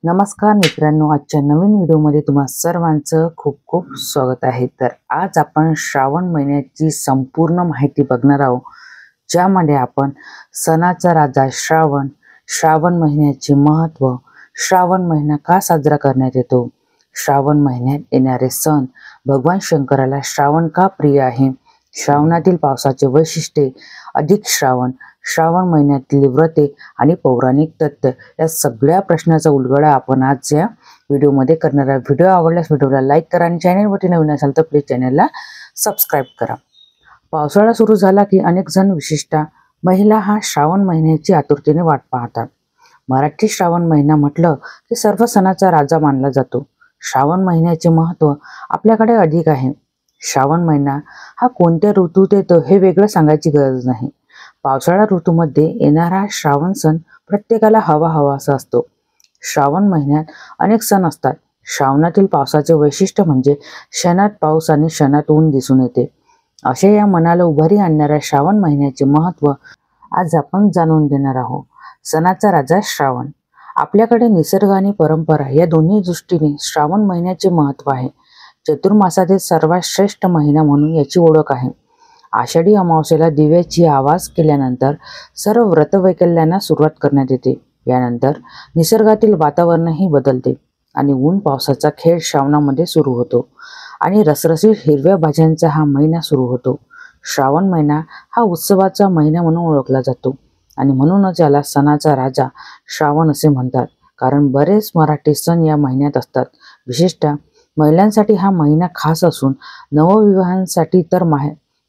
नमस्कार मित्रांनो, आजच्या नवीन व्हिडिओमध्ये तुम्हा सर्वांचं खूप खूप स्वागत आहे। तर आज आपण श्रावण महिन्याची संपूर्ण माहिती बघणार आहोत, ज्यामध्ये आपण सणाचा राजा श्रावण महिन्याचे महत्त्व, श्रावण महिना का साजरा करण्यात येतो, श्रावण महिन्यात येणारे सण, भगवान शंकराला श्रावण का प्रिय आहे, श्रावणातील पावसाचे वैशिष्ट्ये, अधिक श्रावण महिन्यातील व्रते आणि पौराणिक तत्त्व या सगळ्या प्रश्नाचा उलगडा आपण आज या व्हिडिओमध्ये करणार आहोत। व्हिडिओ आवडल्यास व्हिडिओला लाईक करा आणि चॅनलवरती नवीन असाल तर प्लीज चॅनलला सबस्क्राईब करा। पावसाळा सुरू झाला की अनेक जण विशेषतः महिला हा श्रावण महिन्याची आतुरतेने वाट पाहतात। मराठी श्रावण महिना म्हटलं की सर्व सणाचा राजा मानला जातो। श्रावण महिन्याचे महत्त्व आपल्याकडे अधिक आहे। श्रावण महिना हा कोणत्या ऋतूत येतो हे वेगळं सांगायची गरज नाही। पावसाळा ऋतूमध्ये येणारा श्रावण सण प्रत्येकाला हवा असतो। श्रावण महिन्यात अनेक सण असतात। श्रावणातील पावसाचे वैशिष्ट्य म्हणजे क्षणात पाऊस आणि क्षणात ऊन दिसून येते। असे या मनाला उभारी आणणाऱ्या श्रावण महिन्याचे महत्त्व आज आपण जाणून घेणार आहोत। सणाचा राजा श्रावण। आपल्याकडे निसर्ग आणि परंपरा या दोन्ही दृष्टीने श्रावण महिन्याचे महत्त्व आहे। चतुर्मासातील सर्वात श्रेष्ठ महिना म्हणून याची ओळख आहे। आषाढी अमावस्येला दिव्याची आवाज केल्यानंतर सर्व व्रतवैकल्यांना सुरुवात करण्यात येते। यानंतर निसर्गातील वातावरणही बदलते आणि ऊन पावसाचा खेळ श्रावणामध्ये सुरू होतो आणि रसरशीत हिरव्या भाज्यांचा हा महिना सुरू होतो। श्रावण महिना हा उत्सवाचा महिना म्हणून ओळखला जातो आणि म्हणूनच याला सणाचा राजा श्रावण असे म्हणतात, कारण बरेच मराठी सण या महिन्यात असतात। विशेषतः महिलांसाठी हा महिना खास असून नवविवाहांसाठी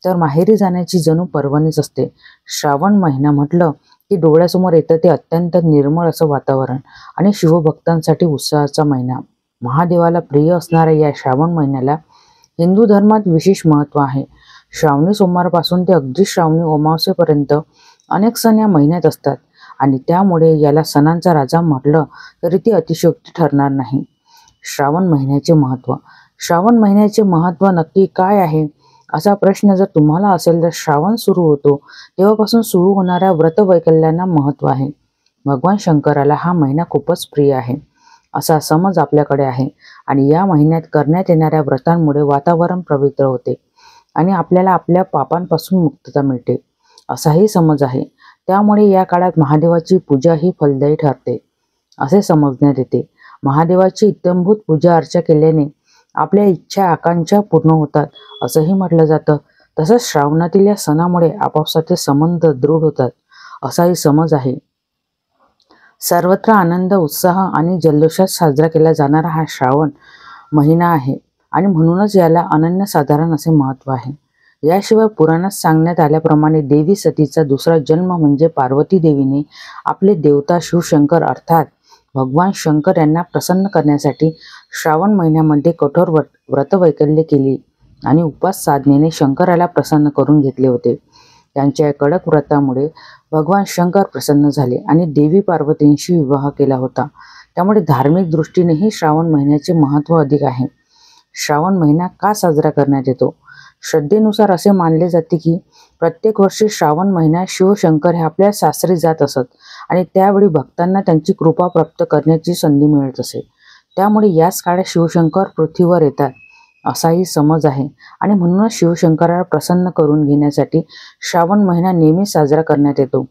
तर माहेरी जाण्याची जणू पर्वणीच असते। श्रावण महिना म्हटलं की डोळ्यासमोर येतं ते अत्यंत निर्मळ असं वातावरण आणि शिवभक्तांसाठी उत्साहाचा महिना। महादेवाला प्रिय असणाऱ्या या श्रावण महिन्याला हिंदू धर्मात विशेष महत्त्व आहे। श्रावणी सोमवारपासून ते अगदी श्रावणी अमावस्येपर्यंत अनेक सण या महिन्यात असतात आणि त्यामुळे याला सणांचा राजा म्हटलं तरी ती अतिशयोक्ती ठरणार नाही। श्रावण महिन्याचे महत्त्व। श्रावण महिन्याचे महत्त्व नक्की काय आहे असा प्रश्न जर तुम्हाला असेल तर श्रावण सुरू होतो तेव्हापासून सुरू होणाऱ्या व्रतवैकल्यांना महत्त्व आहे। भगवान शंकराला हा महिना खूपच प्रिय आहे असा समज आपल्याकडे आहे आणि या महिन्यात करण्यात येणाऱ्या व्रतांमुळे वातावरण पवित्र होते आणि आपल्याला आपल्या पापांपासून मुक्तता मिळते असाही समज आहे। त्यामुळे या काळात महादेवाची पूजा ही फलदायी ठरते असे समजण्यात येते। महादेवाची इत्थंभूत पूजा अर्चा केल्याने आपल्या इच्छा आकांक्षा पूर्ण होतात असंही म्हटलं जातं। तसंच श्रावणातील या सणामुळे आपापसातील संबंध दृढ होतात असाही समज आहे। सर्वत्र आनंद, उत्साह आणि जल्लोषात साजरा केला जाणारा हा श्रावण महिना आहे आणि म्हणूनच याला अनन्यसाधारण असे महत्त्व आहे। याशिवाय पुराणात सांगण्यात आल्याप्रमाणे देवी सतीचा दुसरा जन्म म्हणजे पार्वती देवीने आपले देवता शिवशंकर अर्थात भगवान शंकर यांना प्रसन्न करण्यासाठी श्रावण महिन्यामध्ये कठोर व्रतवैकल्य केली आणि उपवास साधनेने शंकराला प्रसन्न करून घेतले होते। त्यांच्या या कडक व्रतामुळे भगवान शंकर प्रसन्न झाले आणि देवी पार्वतींशी विवाह केला होता। त्यामुळे धार्मिक दृष्टीनेही श्रावण महिन्याचे महत्त्व अधिक आहे। श्रावण महिना का साजरा करण्यात येतो? श्रद्धेनुसार असे मानले जाते की प्रत्येक वर्षी श्रावण महिन्यात शिवशंकर हे आपल्या सासरी जात असत आणि त्यावेळी भक्तांना त्यांची कृपा प्राप्त करण्याची संधी मिळत असे। त्यामुळे याच काळात शिवशंकर पृथ्वीवर येतात असाही समज आहे आणि म्हणूनच शिवशंकराला प्रसन्न करून घेण्यासाठी श्रावण महिना नेहमी साजरा करण्यात येतो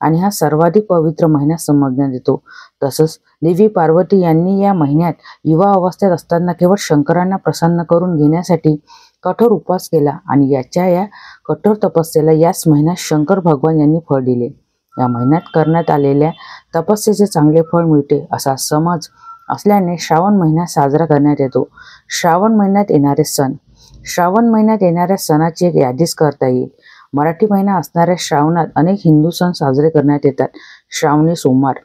आणि हा सर्वाधिक पवित्र महिना समजण्यात येतो। तसंच देवी पार्वती यांनी या महिन्यात युवा अवस्थेत असताना केवळ शंकरांना प्रसन्न करून घेण्यासाठी कठोर उपवास केला आणि या कठोर तपस्येला याच महिन्यात शंकर भगवान यांनी फळ दिले। या महिन्यात करण्यात आलेल्या तपस्येचे चांगले फळ मिळते असा समज असल्याने श्रावण महिना साजरा करण्यात येतो। श्रावण महिन्यात येणारे सण। श्रावण महिन्यात येणाऱ्या सणाची एक यादीच करता येईल। मराठी महिना असणाऱ्या श्रावणात अनेक हिंदू सण साजरे करण्यात येतात। श्रावणी सोमवार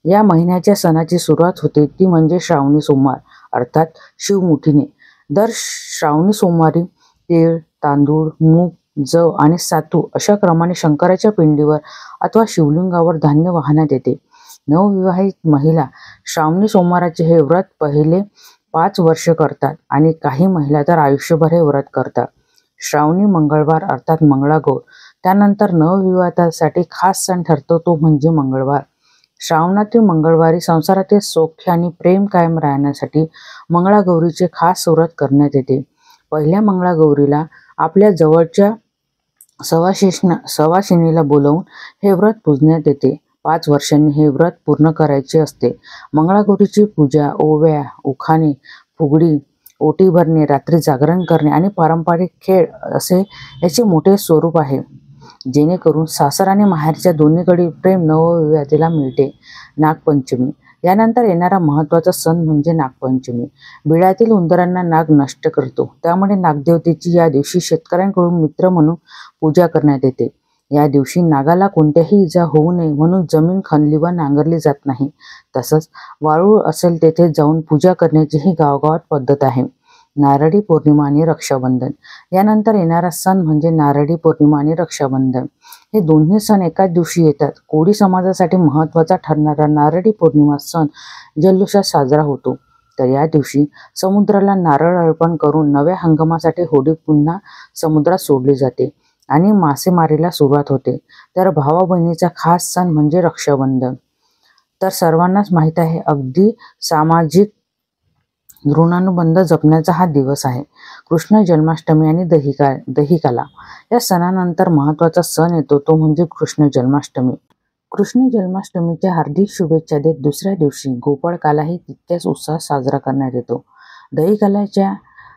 या महिन्याच्या सणाची सुरुवात होते ती म्हणजे श्रावणी सोमवार अर्थात शिवमुठीने। दर श्रावणी सोमवारी तीळ, तांदूळ, मूग, जव आणि सातू अशा क्रमाने शंकराच्या पिंडीवर अथवा शिवलिंगावर धान्य वाहण्यात येते। नवविवाहित महिला श्रावणी सोमवाराचे हे व्रत पहिले 5 वर्ष करतात आणि काही महिला तर आयुष्यभर हे व्रत करतात। श्रावणी मंगळवार अर्थात मंगळागौर त्यानंतर नवविवाहितांसाठी खास सण ठरतो तो म्हणजे मंगळवार। श्रावणातील मंगळवारी संसारातील सौख्य आणि प्रेम कायम राहण्यासाठी मंगळागौरीचे खास व्रत करण्यात येते. पहिल्या मंगळागौरीला आपल्या जवळच्या सवाशिणीला बोलवून हे व्रत पूजण्यात येते. 5 वर्षांनी हे व्रत पूर्ण करायचे असते. मंगळागौरीची पूजा ओव्या, उखाणे, फुगडी, ओटी भरणे, रात्री जागरण करणे आणि पारंपरिक खेळ असे याचे मोठे स्वरूप आहे, जेणेकरून सासर आणि माहेरच्या दोन्हीकडे प्रेम नवविवाहितेला मिळते. नागपंचमी यानंतर येणारा महत्त्वाचा सण म्हणजे नागपंचमी. बिळातील उंदरांना नाग नष्ट करतो, त्यामुळे नागदेवतेची या दिवशी शेतकऱ्यांकडून मित्र म्हणून पूजा करण्यात येते. या दिवशी नागाला कोणत्याही इजा होऊ नये म्हणून जमीन खणली व नांगरली जात नाही. तसंच वाळू असेल तेथे जाऊन पूजा करण्याची ही गावागावात पद्धत आहे. नारळी पौर्णिमा आणि रक्षाबंधन यानंतर येणारा सण म्हणजे नारळी पौर्णिमा आणि रक्षाबंधन. हे दोन्ही सण एकाच दिवशी येतात. कोळी समाजासाठी महत्त्वाचा ठरणारा नारळी पौर्णिमा सण जल्लोषात साजरा होतो. तर या दिवशी समुद्राला नारळ अर्पण करून नव्या हंगामासाठी होडी पुन्हा समुद्रात सोडली जाते आणि मासेमारीला सुरुवात होते. तर भावा बहिणीचा खास सण म्हणजे रक्षाबंधन. तर सर्वांनाच माहीत आहे, अगदी सामाजिक ऋणानुबंध जपण्याचा हा दिवस आहे. कृष्ण जन्माष्टमी आणि दहिकाला या सणानंतर महत्त्वाचा सण येतो, तो म्हणजे कृष्ण जन्माष्टमी. कृष्ण जन्माष्टमीच्या हार्दिक शुभेच्छा देत दुसऱ्या दिवशी गोपाळकालाही तितक्याच उत्साहात साजरा करण्यात येतो. दहिकालाच्या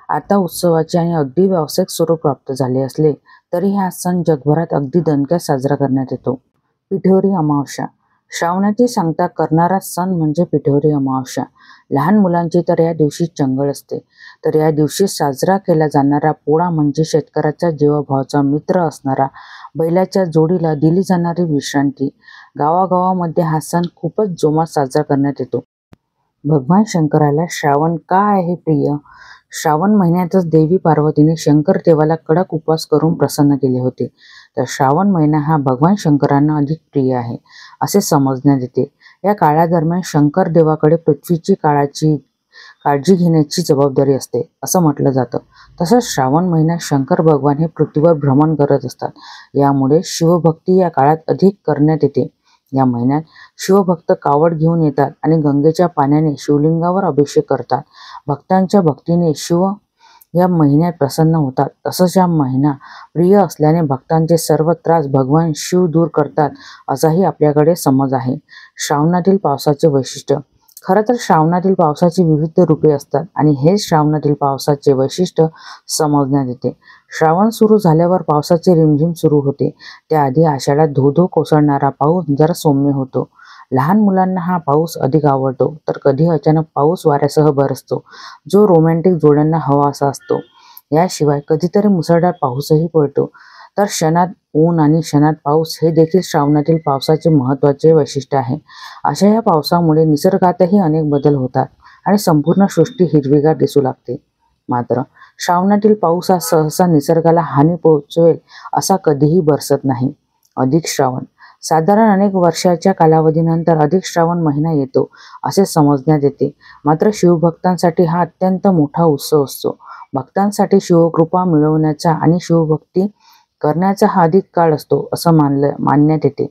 आता उत्सवाचे आणि अगदी व्यावसायिक स्वरूप प्राप्त झाले असले तरी हा सण जगभरात अगदी दणक्यात साजरा करण्यात येतो. पिठोरी अमावस्या श्रावणाची सांगता करणारा सण म्हणजे पिठोरी अमावस्या. लहान मुलांची तर या दिवशी चंगळ असते. तर या दिवशी साजरा केला जाणारा पोळा म्हणजे शेतकऱ्याचा जीवाभावाचा मित्र असणारा बैलाच्या जोडीला दिली जाणारी विश्रांती. गावागावामध्ये हा सण खूपच जोमात साजरा करण्यात येतो. भगवान शंकराला श्रावण का आहे प्रिय? श्रावण महिन्यातच देवी पार्वतीने शंकर देवाला कडक उपवास करून प्रसन्न केले होते. तर श्रावण महिना हा भगवान शंकरांना अधिक प्रिय आहे असे समजण्यात येते. या काळादरम्यान शंकर देवाकडे पृथ्वीची काळजी घेण्याची जबाबदारी असते असं म्हटलं जातं. तसंच श्रावण महिन्यात शंकर भगवान हे पृथ्वीवर भ्रमण करत असतात. यामुळे शिवभक्ती या काळात अधिक करण्यात येते. या महिन्यात शिवभक्त कावड घेऊन येतात आणि गंगेच्या पाण्याने शिवलिंगावर अभिषेक करतात. भक्तांच्या भक्तीने शिव या महिन्यात प्रसन्न होतात. तसंच हा महिना प्रिय असल्याने भक्तांचे सर्व त्रास भगवान शिव दूर करतात असाही आपल्याकडे समज आहे. श्रावणातील पावसाचे वैशिष्ट्य खरं तर श्रावणातील पावसाची विविध रूपे असतात आणि हे श्रावणातील पावसाचे वैशिष्ट्य समजण्यात येते. श्रावण सुरू झाल्यावर पावसाची रिमझिम सुरू होते. त्याआधी आषाढात धो-धो कोसळणारा पाऊस जरा सौम्य होतो. लहान मुलांना हा पाऊस अधिक आवडतो, तर कधी अचानक पाऊस वाऱ्यासह बरसतो, जो रोमॅन्टिक जोड्यांना हवा असा असतो. याशिवाय कधीतरी मुसळधार पाऊसही पडतो. तर क्षणात ऊन आणि क्षणात पाऊस हे देखील श्रावणातील पावसाचे महत्त्वाचे वैशिष्ट्य आहे. अशा या पावसामुळे निसर्गातही अनेक बदल होतात आणि संपूर्ण सृष्टी हिरवीगार दिसू लागते. मात्र श्रावणातील पाऊस हा सहसा निसर्गाला हानी पोहोचवेल असा कधीही बरसत नाही. अधिक श्रावण साधारण अनेक वर्षाच्या कालावधीनंतर अधिक श्रावण महिना येतो असे समजण्यात येते. मात्र शिवभक्तांसाठी हा अत्यंत मोठा उत्सव असतो. भक्तांसाठी शिवकृपा मिळवण्याचा आणि शिवभक्ती करण्याचा हा अधिक काळ असतो असं मानण्यात येते.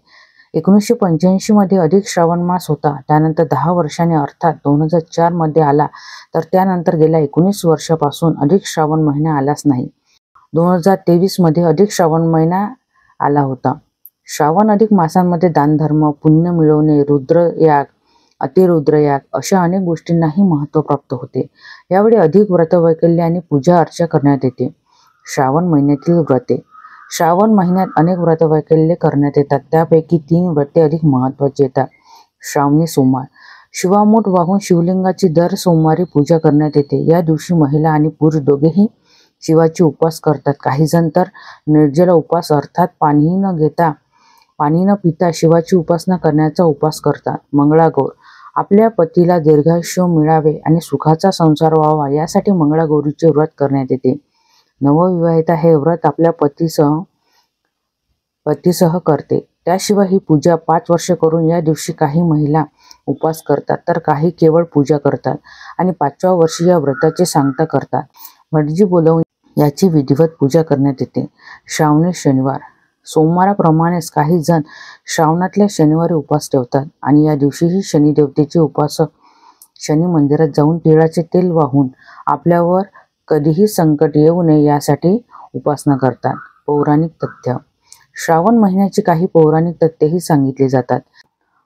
1985 मध्ये अधिक श्रावण मास होता. त्यानंतर 10 वर्षांनी अर्थात 2004 मध्ये आला. तर त्यानंतर गेल्या 19 वर्षापासून अधिक श्रावण महिना आलाच नाही. 2023 मध्ये अधिक श्रावण महिना आला होता. श्रावण अधिक मासांमध्ये दानधर्म, पुण्य मिळवणे, रुद्रयाग, अतिरुद्रयाग अशा अनेक गोष्टींनाही महत्त्व प्राप्त होते. यावेळी अधिक व्रतवैकल्य आणि पूजा अर्चा करण्यात येते. श्रावण महिन्यातील व्रते श्रावण महिन्यात अनेक व्रतवैकल्य करण्यात येतात. त्यापैकी 3 व्रते अधिक महत्त्वाची येतात. श्रावणी सोमवार शिवामूठ वाहून शिवलिंगाची दर सोमवारी पूजा करण्यात येते. या दिवशी महिला आणि पुरुष दोघेही शिवाचे उपवास करतात. काही जण तर निर्जला उपवास अर्थात पाणी न पिता शिवाची उपासना करण्याचा उपवास करतात. मंगळागौर आपल्या पतीला दीर्घायुष्य मिळावे आणि सुखाचा संसार व्हावा यासाठी मंगळागौरीचे व्रत करण्यात येते. नवविवाहिता हे व्रत आपल्या पतीसह करते. त्याशिवाय ही पूजा 5 वर्ष करून या दिवशी काही महिला उपवास करतात, तर काही केवळ पूजा करतात आणि 5व्या वर्षी या व्रताची सांगता करतात. भटजी बोलावून याची विधिवत पूजा करण्यात येते. श्रावणी शनिवार सोमवाराप्रमाणेच काही जण श्रावणातल्या शनिवारी उपवास ठेवतात आणि या दिवशीही शनिदेवतेचे उपासक शनी मंदिरात जाऊन तिळाचे तेल वाहून आपल्यावर कधीही संकट येऊ नये यासाठी उपासना करतात. पौराणिक तथ्य. श्रावण महिन्याची काही पौराणिक तथ्यही सांगितली जातात.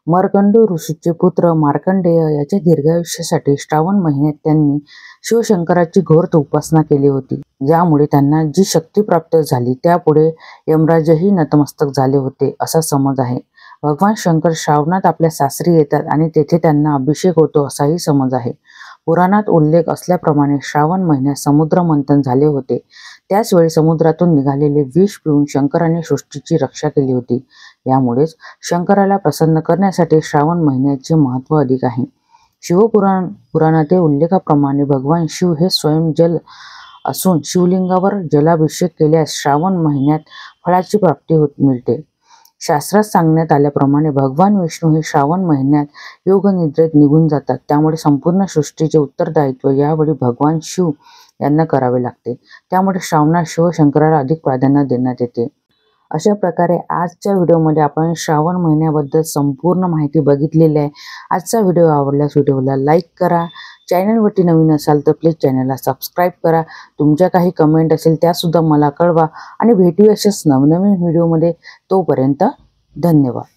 मर्कंड ऋषीचे पुत्र मार्कंडेय याच्या दीर्घायुष्यासाठी श्रावण महिन्यात त्यांनी शिवशंकराची घोर उपासना केली होती, ज्यामुळे त्यांना जी शक्ती प्राप्त झाली त्यापुढे यमराजही नतमस्तक झाले होते असा समज आहे. भगवान शंकर श्रावणात आपल्या सासरी येतात आणि तेथे त्यांना अभिषेक होतो असाही समज आहे. पुराणात उल्लेख असल्याप्रमाणे श्रावण महिन्यात समुद्र मंथन झाले होते. त्याच वेळी समुद्रातून निघालेले विष पिऊन शंकराने सृष्टीची रक्षा केली होती. यामुळेच शंकराला प्रसन्न करण्यासाठी श्रावण महिन्याचे महत्त्व अधिक आहे. पुराणातील उल्लेखाप्रमाणे भगवान शिव हे स्वयं जल असून शिवलिंगावर जलाभिषेक केल्यास श्रावण महिन्यात फळाची प्राप्ती मिळते. शास्त्रात सांगण्यात आल्याप्रमाणे भगवान विष्णू हे श्रावण महिन्यात योगनिद्रेत निघून जातात. त्यामुळे संपूर्ण सृष्टीचे उत्तरदायित्व यावेळी भगवान शिव यांना करावे लागते. त्यामुळे श्रावणात शिवशंकराला अधिक प्राधान्य देण्यात येते. अशा प्रकारे आजच्या व्हिडिओमध्ये आपण श्रावण महिन्याबद्दल संपूर्ण माहिती बघितलेली आहे. आजचा व्हिडिओ आवडल्यास व्हिडिओला लाईक करा. चॅनलवरती नवीन असाल तर प्लीज चॅनलला सबस्क्राईब करा. तुमच्या काही कमेंट असेल त्यासुद्धा मला कळवा आणि भेटूया अशाच नवनवीन व्हिडिओमध्ये. तोपर्यंत धन्यवाद.